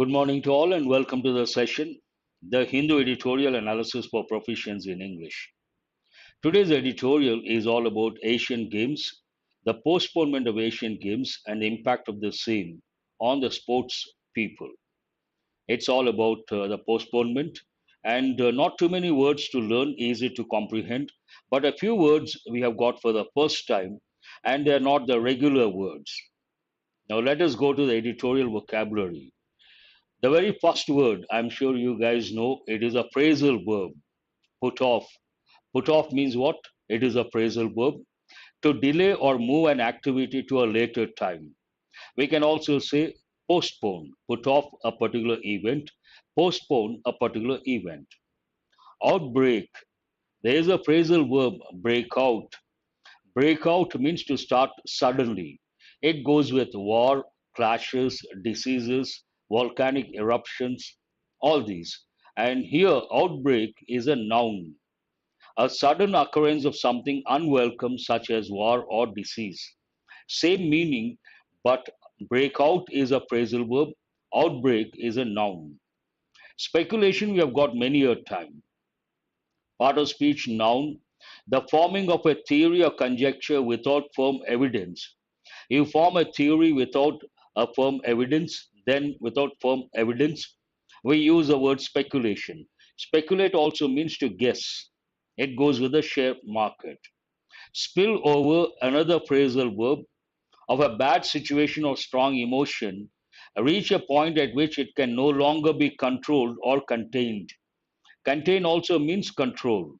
Good morning to all and welcome to the session, the Hindu Editorial Analysis for Proficiency in English. Today's editorial is all about Asian Games, the postponement of Asian Games and the impact of the same on the sports people. It's all about the postponement and not too many words to learn, easy to comprehend, but a few words we have got for the first time and they're not the regular words. Now let us go to the editorial vocabulary. The very first word, I'm sure you guys know, it is a phrasal verb, put off. Put off means what? It is a phrasal verb to delay or move an activity to a later time. We can also say postpone, put off a particular event, postpone a particular event. Outbreak, there is a phrasal verb, break out. Break out means to start suddenly. It goes with war, clashes, diseases, volcanic eruptions, all these. And here, outbreak is a noun, a sudden occurrence of something unwelcome, such as war or disease. Same meaning, but breakout is a phrasal verb, outbreak is a noun. Speculation, we have got many a time. Part of speech, noun, the forming of a theory or conjecture without firm evidence. You form a theory without a firm evidence, then without firm evidence, we use the word speculation. Speculate also means to guess. It goes with the share market. Spill over, another phrasal verb, of a bad situation or strong emotion, reach a point at which it can no longer be controlled or contained. Contain also means control,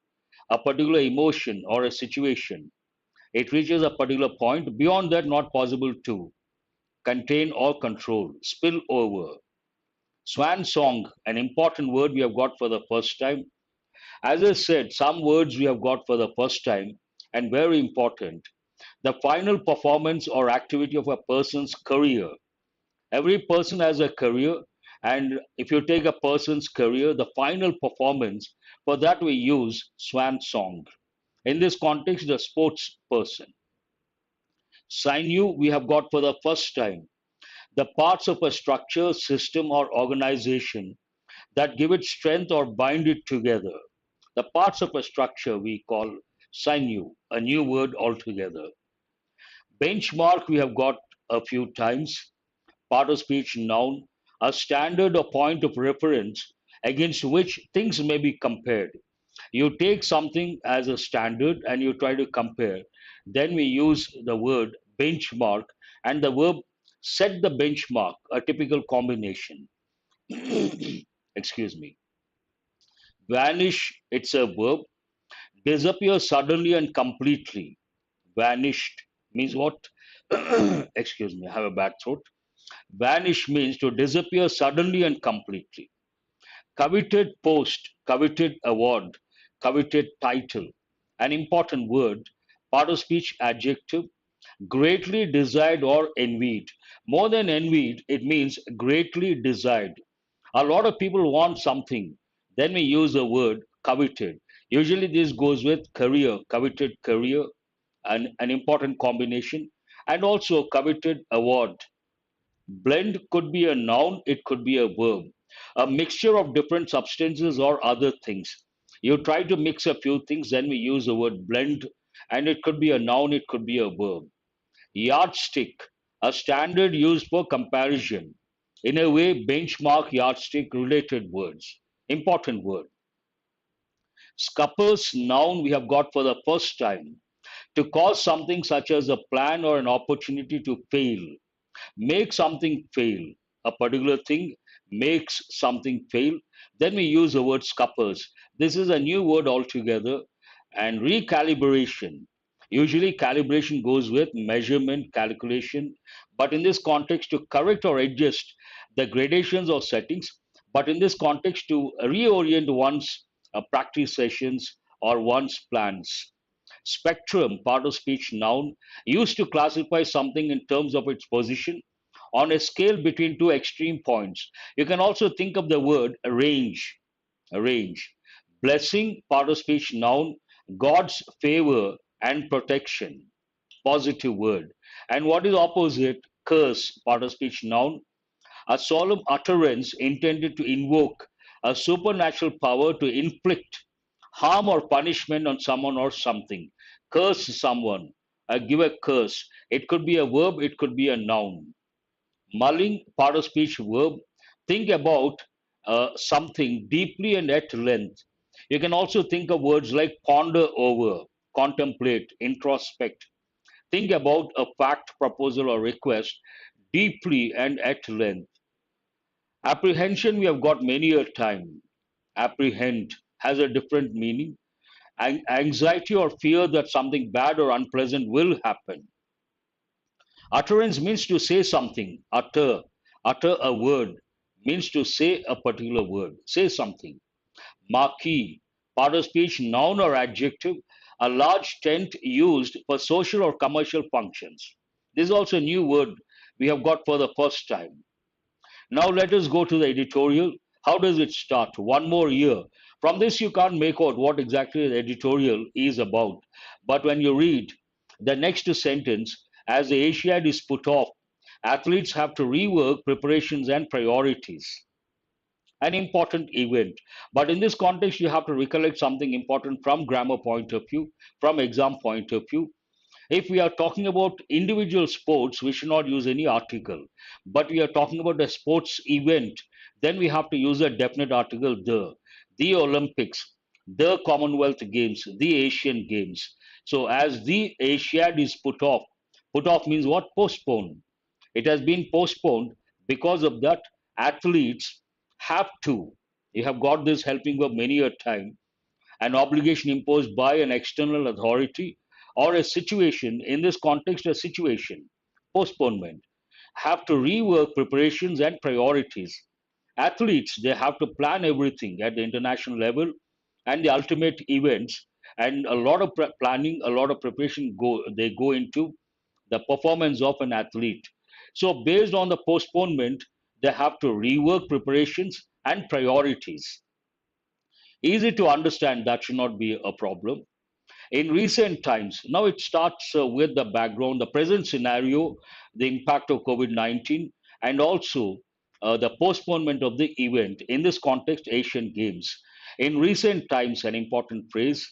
a particular emotion or a situation. It reaches a particular point, beyond that, not possible to contain or control, spill over. Swan song, an important word we have got for the first time. As I said, some words we have got for the first time and very important. The final performance or activity of a person's career. Every person has a career, and if you take a person's career, the final performance, for that we use swan song. In this context, the sports person. Sinew we have got for the first time. The parts of a structure, system, or organization that give it strength or bind it together. The parts of a structure we call sinew, a new word altogether. Benchmark we have got a few times. Part of speech noun, a standard or point of reference against which things may be compared. You take something as a standard and you try to compare. Then we use the word benchmark and the verb set the benchmark, a typical combination. Excuse me. Vanish, it's a verb. Disappear suddenly and completely. Vanished means what? Excuse me, I have a bad throat. Vanish means to disappear suddenly and completely. Coveted post, coveted award, coveted title. An important word, part of speech adjective, greatly desired or envied. More than envied, it means greatly desired. A lot of people want something. Then we use the word coveted. Usually this goes with career, coveted career, an important combination, and also coveted award. Blend could be a noun, it could be a verb. A mixture of different substances or other things. You try to mix a few things, then we use the word blend, and it could be a noun, it could be a verb. Yardstick, a standard used for comparison. In a way, benchmark, yardstick, related words. Important word. Scuppers, noun we have got for the first time. To cause something such as a plan or an opportunity to fail. Make something fail. A particular thing makes something fail. Then we use the word scuppers. This is a new word altogether. And recalibration. Usually, calibration goes with measurement, calculation. But in this context, to correct or adjust the gradations or settings. But in this context, to reorient one's practice sessions or one's plans. Spectrum, part of speech noun, used to classify something in terms of its position on a scale between two extreme points. You can also think of the word range. Range. Blessing, part of speech noun, God's favor and protection. Positive word. And what is opposite? Curse, part of speech noun, a solemn utterance intended to invoke a supernatural power to inflict harm or punishment on someone or something. Curse someone, give a curse. It could be a verb, it could be a noun. Mulling, part of speech verb. Think about something deeply and at length. You can also think of words like ponder over, contemplate, introspect. Think about a fact, proposal, or request deeply and at length. Apprehension, we have got many a time. Apprehend has a different meaning. Anxiety or fear that something bad or unpleasant will happen. Utterance means to say something. Utter a word means to say a particular word. Say something. Marquee, part of speech, noun or adjective, a large tent used for social or commercial functions. This is also a new word we have got for the first time. Now let us go to the editorial. How does it start? One more year. From this, you can't make out what exactly the editorial is about. But when you read the next sentence, as the Asiad is put off, athletes have to rework preparations and priorities. An important event. But in this context, you have to recollect something important from grammar point of view, from exam point of view. If we are talking about individual sports, we should not use any article. But we are talking about a sports event, then we have to use a definite article, the Olympics, the Commonwealth Games, the Asian Games. So as the Asiad is put off means what? Postponed. It has been postponed because of that athletes have to. You have got this helping verb many a time, an obligation imposed by an external authority or a situation, in this context, a situation, postponement, have to rework preparations and priorities. Athletes, they have to plan everything at the international level and the ultimate events, and a lot of planning, a lot of preparation they go into the performance of an athlete. So, based on the postponement, they have to rework preparations and priorities. Easy to understand, that should not be a problem. In recent times, now it starts with the background, the present scenario, the impact of COVID 19, and also the postponement of the event. In this context, Asian Games. In recent times, an important phrase,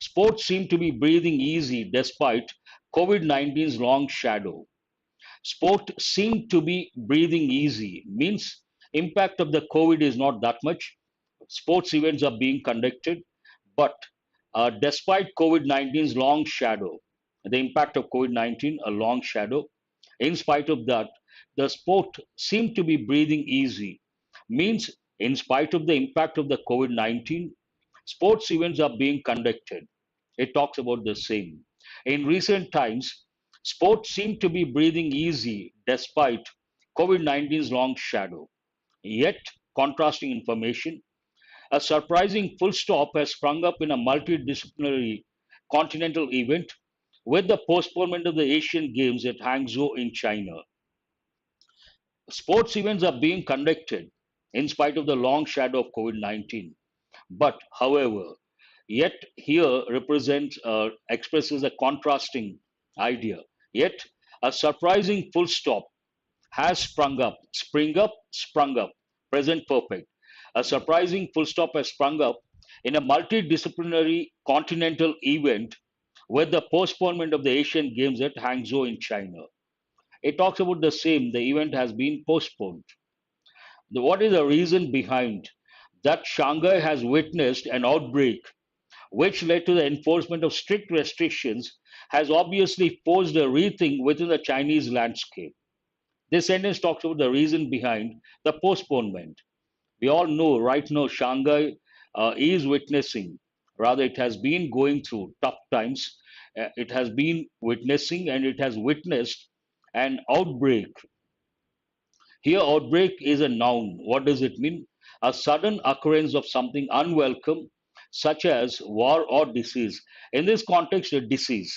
sports seem to be breathing easy despite COVID 19's long shadow. Sport seemed to be breathing easy, means impact of the COVID is not that much. Sports events are being conducted, but despite COVID 19's long shadow, the impact of COVID 19, a long shadow, in spite of that, the sport seemed to be breathing easy, means in spite of the impact of the COVID 19, sports events are being conducted. It talks about the same. In recent times, sports seem to be breathing easy despite COVID 19's long shadow. Yet, contrasting information, a surprising full stop has sprung up in a multidisciplinary continental event with the postponement of the Asian Games at Hangzhou in China. Sports events are being conducted in spite of the long shadow of COVID 19. But, however, yet here represents, expresses a contrasting idea. Yet, a surprising full stop has sprung up, present perfect. A surprising full stop has sprung up in a multidisciplinary continental event with the postponement of the Asian Games at Hangzhou in China. It talks about the same, the event has been postponed. What is the reason behind that? Shanghai has witnessed an outbreak which led to the enforcement of strict restrictions, has obviously posed a rethink within the Chinese landscape. This sentence talks about the reason behind the postponement. We all know right now Shanghai is witnessing, rather, it has been going through tough times. It has been witnessing and it has witnessed an outbreak. Here, outbreak is a noun. What does it mean? A sudden occurrence of something unwelcome, such as war or disease. In this context, a disease.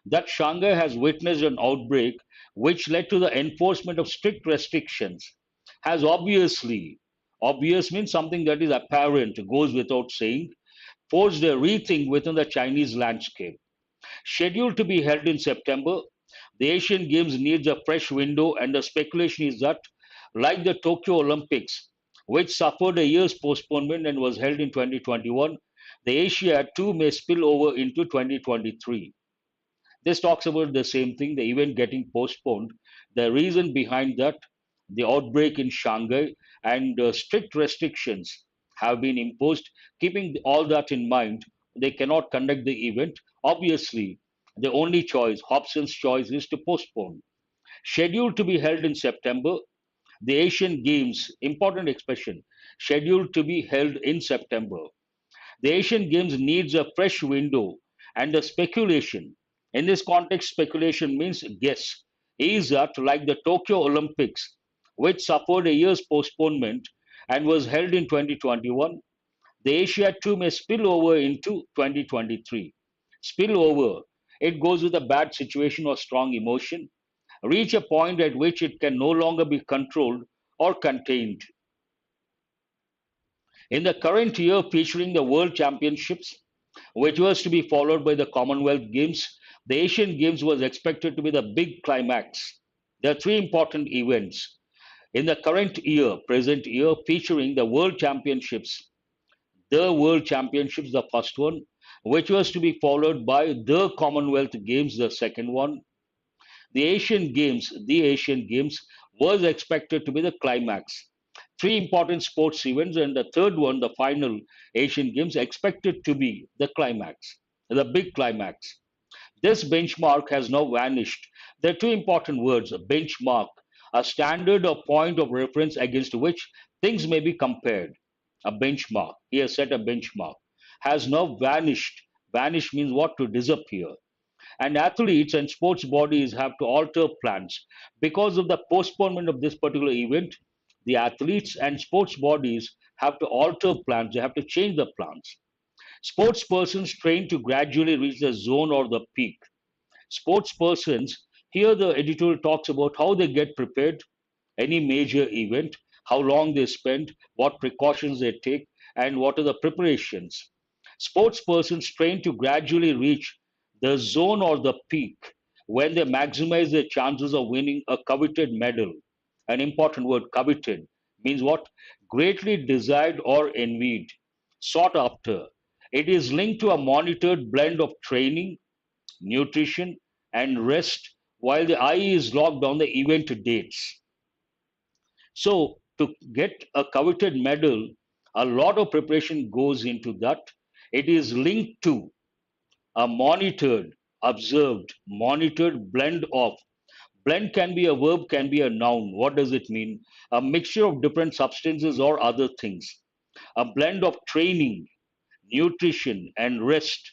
That Shanghai has witnessed an outbreak which led to the enforcement of strict restrictions has obviously, obvious means something that is apparent, goes without saying, forced a rethink within the Chinese landscape. Scheduled to be held in September, the Asian Games needs a fresh window, and the speculation is that Like the Tokyo Olympics, which suffered a year's postponement and was held in 2021, the Asia too may spill over into 2023. This talks about the same thing, the event getting postponed. The reason behind that, the outbreak in Shanghai and strict restrictions have been imposed. Keeping all that in mind, they cannot conduct the event. Obviously, the only choice, Hobson's choice, is to postpone. Scheduled to be held in September, the Asian Games, important expression, scheduled to be held in September. The Asian Games needs a fresh window, and the speculation, in this context, speculation means guess, is that like the Tokyo Olympics, which suffered a year's postponement and was held in 2021, the Asia too may spill over into 2023. Spill over, it goes with a bad situation or strong emotion, reach a point at which it can no longer be controlled or contained. In the current year, featuring the World Championships, which was to be followed by the Commonwealth Games, the Asian Games was expected to be the big climax. There are three important events in the current year, present year, featuring the World Championships. The World Championships, the first one, which was to be followed by the Commonwealth Games, the second one. The Asian Games was expected to be the climax. Three important sports events, and the third one, the final Asian Games, expected to be the climax, the big climax. This benchmark has now vanished. There are two important words: a benchmark, a standard or point of reference against which things may be compared. A benchmark, here set a benchmark, has now vanished. Vanish means what? To disappear. And athletes and sports bodies have to alter plans. Because of the postponement of this particular event, the athletes and sports bodies have to alter plans, they have to change the plans. Sports persons train to gradually reach the zone or the peak. Sports persons, here the editorial talks about how they get prepared, any major event, how long they spend, what precautions they take, and what are the preparations. Sports persons train to gradually reach the zone or the peak when they maximize their chances of winning a coveted medal. An important word, coveted, means what? Greatly desired or envied, sought after. It is linked to a monitored blend of training, nutrition, and rest while the eye is locked on the event dates. So, to get a coveted medal, a lot of preparation goes into that. It is linked to a monitored, observed, monitored blend of. Blend can be a verb, can be a noun. What does it mean? A mixture of different substances or other things. A blend of training, nutrition, and rest.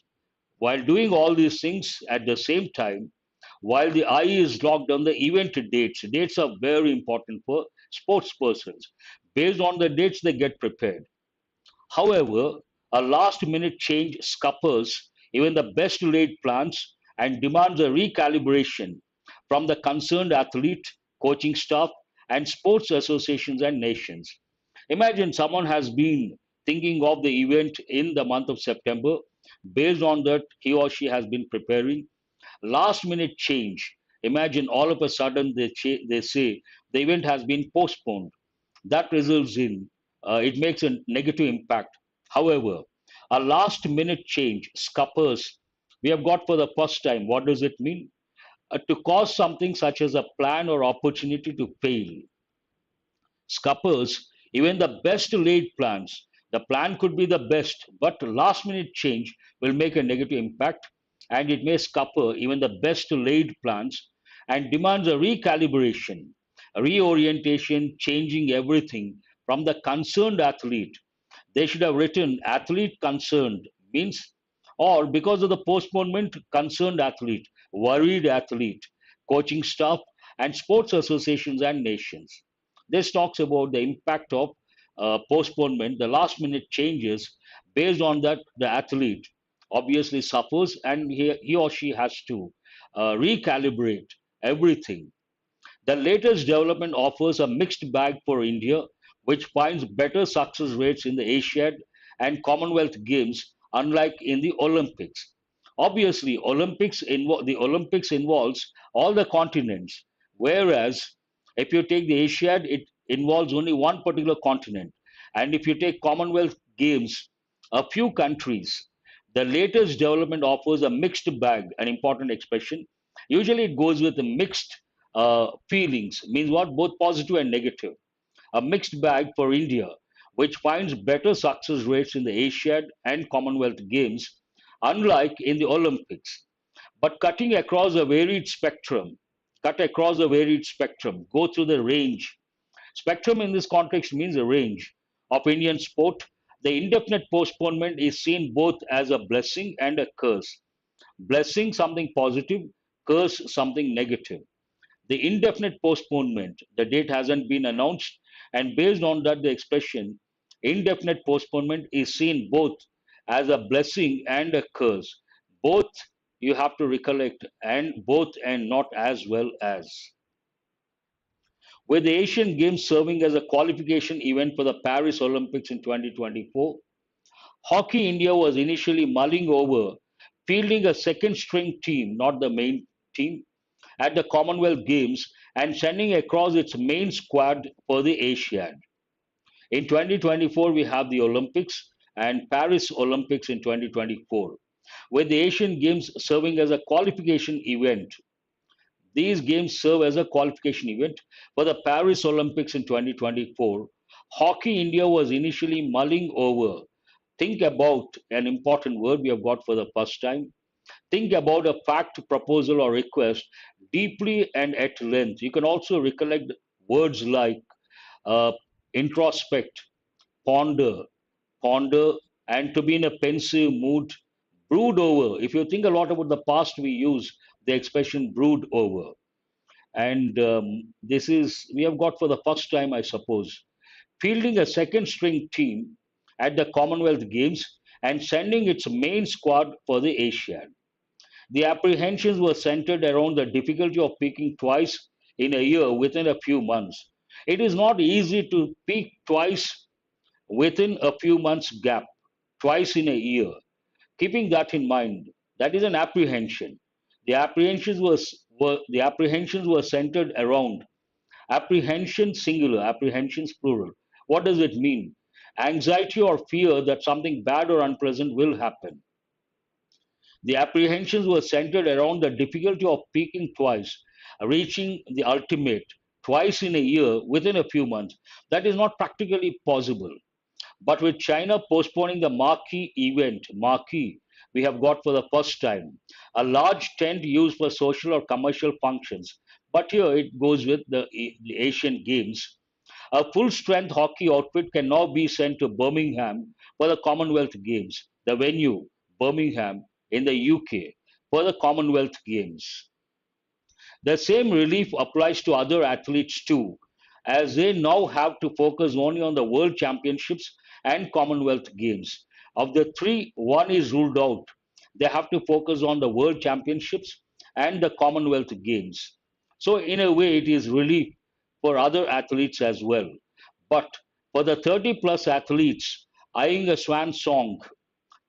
While doing all these things at the same time, while the eye is locked on the event dates, dates are very important for sports persons. Based on the dates, they get prepared. However, a last minute change scuppers even the best laid plans and demands a recalibration from the concerned athlete, coaching staff, and sports associations and nations. Imagine someone has been thinking of the event in the month of September. Based on that, he or she has been preparing. Last minute change. Imagine all of a sudden they say the event has been postponed. That results in, it makes a negative impact. However, a last minute change scuppers we have got for the first time. What does it mean? To cause something such as a plan or opportunity to fail. Scuppers, even the best laid plans, the plan could be the best, but last minute change will make a negative impact and it may scupper even the best laid plans and demands a recalibration, a reorientation, changing everything from the concerned athlete. They should have written athlete concerned means, or because of the postponement, concerned athlete, worried athlete, coaching staff, and sports associations and nations. This talks about the impact of postponement, the last minute changes. Based on that, the athlete obviously suffers and he or she has to recalibrate everything. The latest development offers a mixed bag for India, which finds better success rates in the Asiad and Commonwealth Games, unlike in the Olympics. Obviously, the Olympics involves all the continents, whereas if you take the Asiad, involves only one particular continent. And if you take Commonwealth Games, a few countries, the latest development offers a mixed bag, an important expression. Usually it goes with mixed feelings, means what? Both positive and negative. A mixed bag for India, which finds better success rates in the Asiad and Commonwealth Games, unlike in the Olympics. But cut across a varied spectrum, go through the range. Spectrum in this context means a range of Indian sport. The indefinite postponement is seen both as a blessing and a curse. Blessing something positive, curse something negative. The indefinite postponement, the date hasn't been announced, and based on that, the expression indefinite postponement is seen both as a blessing and a curse. Both you have to recollect, and both and not as well as. With the Asian Games serving as a qualification event for the Paris Olympics in 2024, Hockey India was initially mulling over fielding a second string team, not the main team, at the Commonwealth Games and sending across its main squad for the Asiad. In 2024, we have the Olympics and Paris Olympics in 2024, with the Asian Games serving as a qualification event. These games serve as a qualification event for the Paris Olympics in 2024. Hockey India was initially mulling over. Think about an important word we have got for the first time. Think about a fact, proposal, or request deeply and at length. You can also recollect words like uh, introspect, ponder, ponder, and to be in a pensive mood, brood over. If you think a lot about the past, we use the expression brood over. And this is, we have got for the first time, I suppose, fielding a second string team at the Commonwealth Games and sending its main squad for the Asiad. The apprehensions were centered around the difficulty of peaking twice in a year within a few months. It is not easy to peak twice within a few months gap, twice in a year. Keeping that in mind, that is an apprehension. The apprehensions were centered around apprehension singular, apprehensions plural. What does it mean? Anxiety or fear that something bad or unpleasant will happen. The apprehensions were centered around the difficulty of peaking twice, reaching the ultimate twice in a year within a few months. That is not practically possible. But with China postponing the marquee, we have got for the first time a large tent used for social or commercial functions. But here it goes with the Asian Games. A full strength hockey outfit can now be sent to Birmingham for the Commonwealth Games, the venue, Birmingham, in the UK, for the Commonwealth Games. The same relief applies to other athletes too, as they now have to focus only on the World Championships and Commonwealth Games. Of the three, one is ruled out. They have to focus on the World Championships and the Commonwealth Games. So, in a way, it is relief for other athletes as well. But for the 30 plus athletes eyeing a swan song,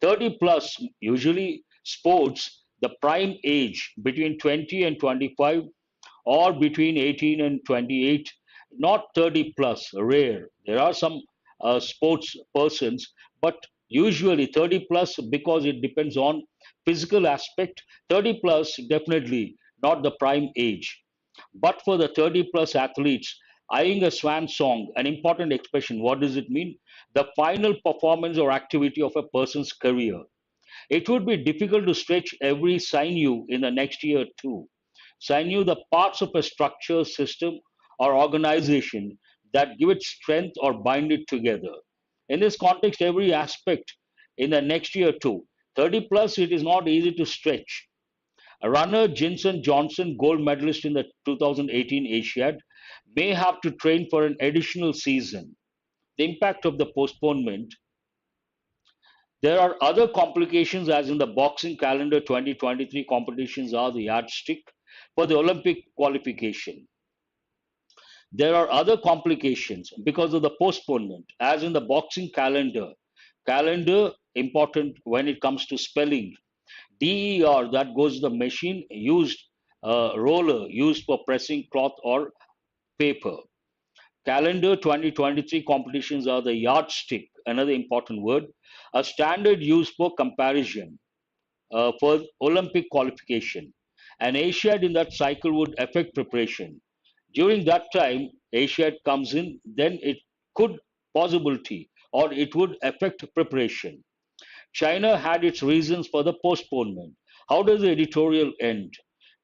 30 plus, usually sports, the prime age between 20 and 25 or between 18 and 28, not 30 plus, rare. There are some sports persons, but usually 30 plus because it depends on physical aspect. 30 plus definitely not the prime age. But for the 30 plus athletes, eyeing a swan song, an important expression, what does it mean? The final performance or activity of a person's career. It would be difficult to stretch every sinew in the next year too. Sinew, the parts of a structure, system, or organization that give it strength or bind it together. In this context, every aspect in the next year too. 30 plus, it is not easy to stretch. A runner Jinson Johnson, gold medalist in the 2018 Asiad, may have to train for an additional season. The impact of the postponement. There are other complications, as in the boxing calendar 2023 competitions are the yardstick for the Olympic qualification. There are other complications because of the postponement, as in the boxing calendar. Calendar important when it comes to spelling. DER, that goes the machine used, roller used for pressing cloth or paper. Calendar 2023 competitions are the yardstick, another important word, a standard used for comparison for Olympic qualification. An Asiad in that cycle would affect preparation. During that time, Asiad comes in, then it could possibility or it would affect preparation. China had its reasons for the postponement. How does the editorial end?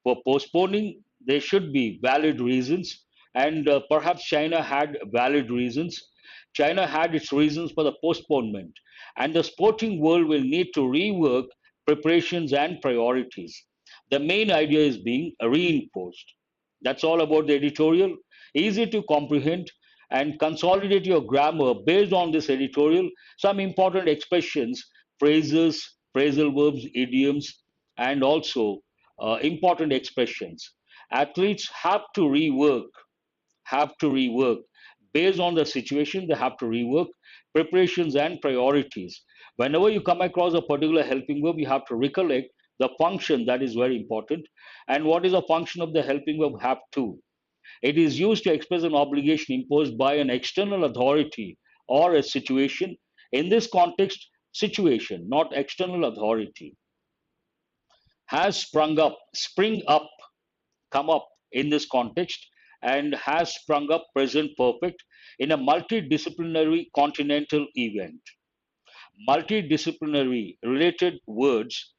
For postponing, there should be valid reasons, and perhaps China had valid reasons. China had its reasons for the postponement, and the sporting world will need to rework preparations and priorities. The main idea is being reinforced. That's all about the editorial. Easy to comprehend and consolidate your grammar based on this editorial. Some important expressions, phrases, phrasal verbs, idioms, and also important expressions. Athletes have to rework based on the situation. They have to rework preparations and priorities. Whenever you come across a particular helping verb, you have to recollect the function. That is very important. And what is the function of the helping verb? Have to. It is used to express an obligation imposed by an external authority or a situation. In this context, situation, not external authority. Has sprung up, spring up, come up in this context, and has sprung up, present perfect, in a multidisciplinary continental event. Multidisciplinary related words,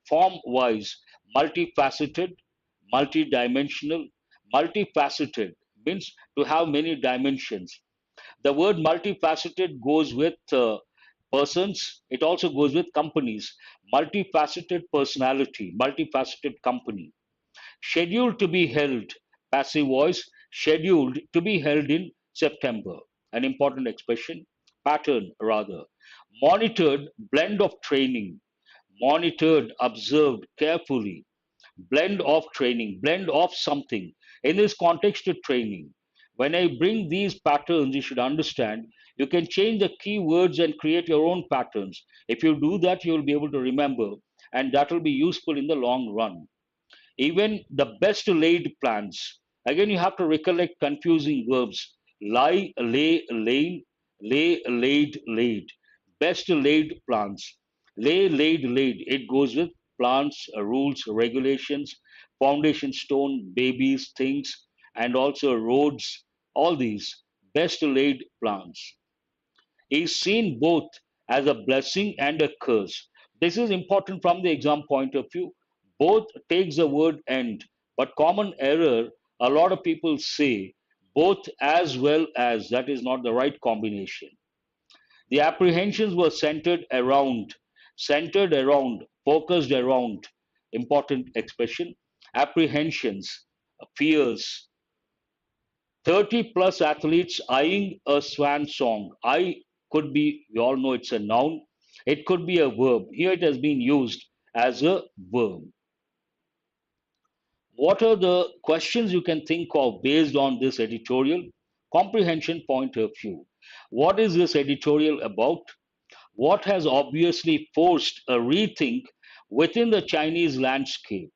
form wise, multifaceted, multidimensional. Multifaceted means to have many dimensions. The word multifaceted goes with persons, it also goes with companies. Multifaceted personality, multifaceted company. Scheduled to be held, passive voice, scheduled to be held in September. An important expression, pattern rather. Monitored, blend of training. Monitored, observed carefully. Blend of training, blend of something. In this context of training, when I bring these patterns, you should understand you can change the keywords and create your own patterns. If you do that, you will be able to remember, and that will be useful in the long run. Even the best laid plans. Again, you have to recollect confusing verbs. Lie, lay, lain, lay, laid, laid. Best laid plans. Lay, laid, laid. It goes with plans, rules, regulations, foundation stone, babies, things, and also roads. All these best laid plans is seen both as a blessing and a curse. This is important from the exam point of view. Both takes the word end, but common error, a lot of people say both as well as. That is not the right combination. The apprehensions were centered around, focused around, important expression, apprehensions, fears, 30 plus athletes eyeing a swan song. I could be, we all know it's a noun. It could be a verb. Here it has been used as a verb. What are the questions you can think of based on this editorial? Comprehension point of view. What is this editorial about? What has obviously forced a rethink within the Chinese landscape?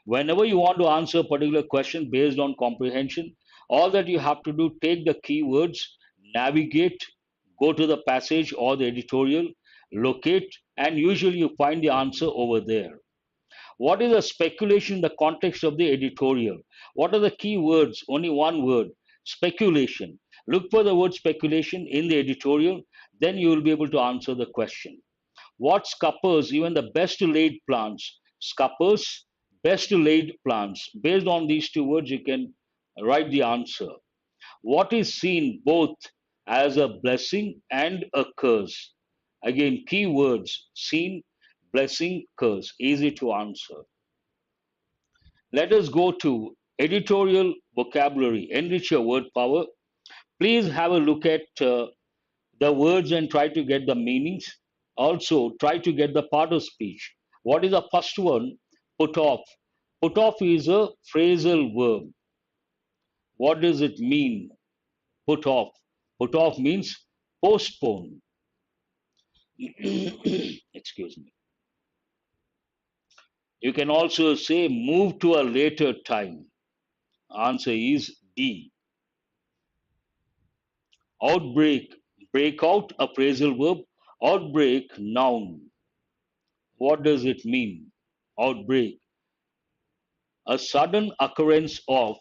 Whenever you want to answer a particular question based on comprehension, all that you have to do, take the keywords, navigate, go to the passage or the editorial, locate, and usually you find the answer over there. What is a speculation in the context of the editorial? What are the key words? Only one word, speculation. Look for the word speculation in the editorial, then you will be able to answer the question. What scuppers, even the best laid plans? Scuppers, best laid plans. Based on these two words, you can write the answer. What is seen both as a blessing and a curse? Again, key words, seen, blessing, curse. Easy to answer. Let us go to editorial vocabulary. Enrich your word power. Please have a look at the words and try to get the meanings. Also, try to get the part of speech. What is the first one? Put off. Put off is a phrasal verb. What does it mean? Put off. Put off means postpone. Excuse me. You can also say move to a later time. Answer is D. Outbreak, break out, a phrasal verb. Outbreak, noun. What does it mean? Outbreak, a sudden occurrence of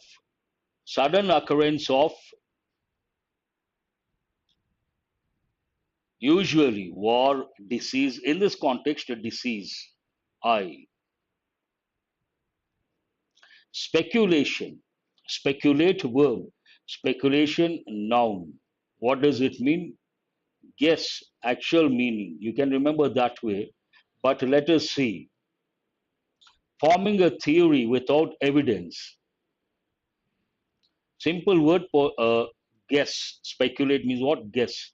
usually war, disease. In this context, a disease. I. Speculation, speculate verb. Speculation, noun. What does it mean? Guess, actual meaning. You can remember that way. But let us see. Forming a theory without evidence. Simple word for guess. Speculate means what? Guess.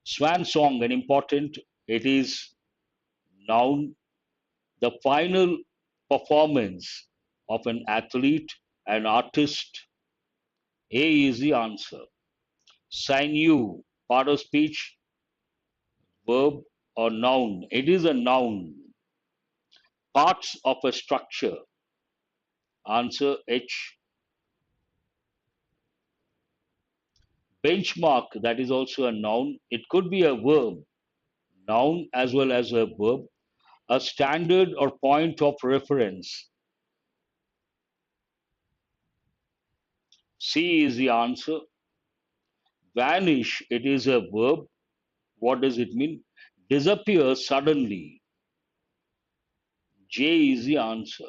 Swan song, an important. It is noun. The final performance of an athlete, an artist. A is the answer. Sinew, part of speech, verb or noun. It is a noun. Parts of a structure. Answer H. Benchmark, that is also a noun. It could be a verb, noun as well as a verb. A standard or point of reference. C is the answer. Vanish, it is a verb. What does it mean? Disappear suddenly. J is the answer.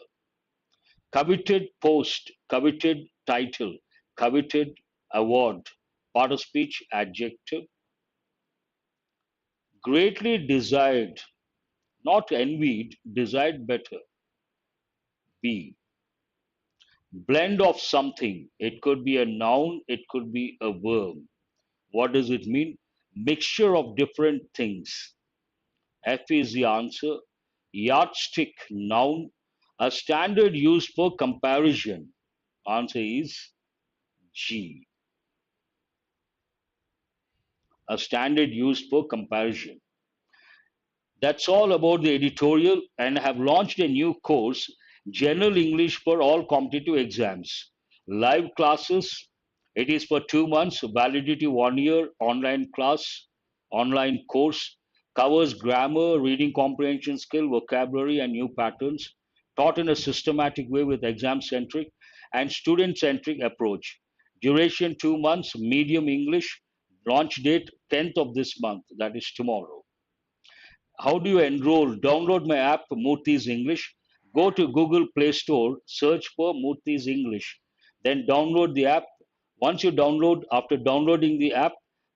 Coveted post, coveted title, coveted award. Part of speech, adjective. Greatly desired, not envied, desired better. B. Blend of something. It could be a noun, it could be a verb. What does it mean? Mixture of different things. F is the answer. Yardstick, noun. A standard used for comparison. Answer is G. A standard used for comparison. That's all about the editorial, and have launched a new course, General English for all competitive exams. Live classes. It is for 2 months, validity 1 year, online class, online course, covers grammar, reading comprehension skill, vocabulary, and new patterns, taught in a systematic way with exam centric and student centric approach. Duration 2 months, medium English, launch date 10th of this month, that is tomorrow. How do you enroll? Download my app, Murthy's English. Go to Google Play Store, search for Murthy's English. Then download the app. Once you download, after downloading the app,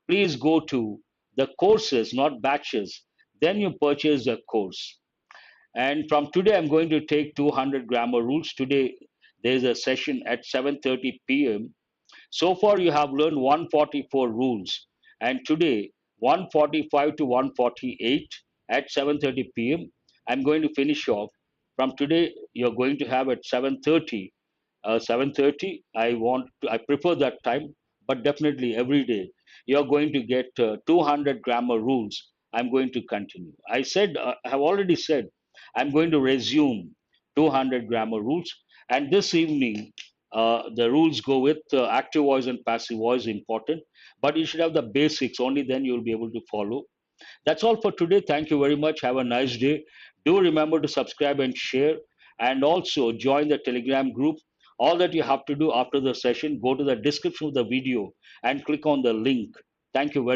please go to the courses, not batches. Then you purchase the course. And from today, I'm going to take 200 grammar rules. Today, there's a session at 7:30 p.m. So far, you have learned 144 rules, and today 145 to 148 at 7:30 p.m. I'm going to finish off. From today, you're going to have at 7:30. 7:30. I prefer that time, but definitely every day you're going to get 200 grammar rules. I'm going to continue. I have already said I'm going to resume 200 grammar rules, and this evening the rules go with active voice and passive voice important, but you should have the basics. Only then you'll be able to follow. That's all for today. Thank you very much. Have a nice day. Do remember to subscribe and share, and also join the Telegram group. All that you have to do after the session, go to the description of the video and click on the link. Thank you very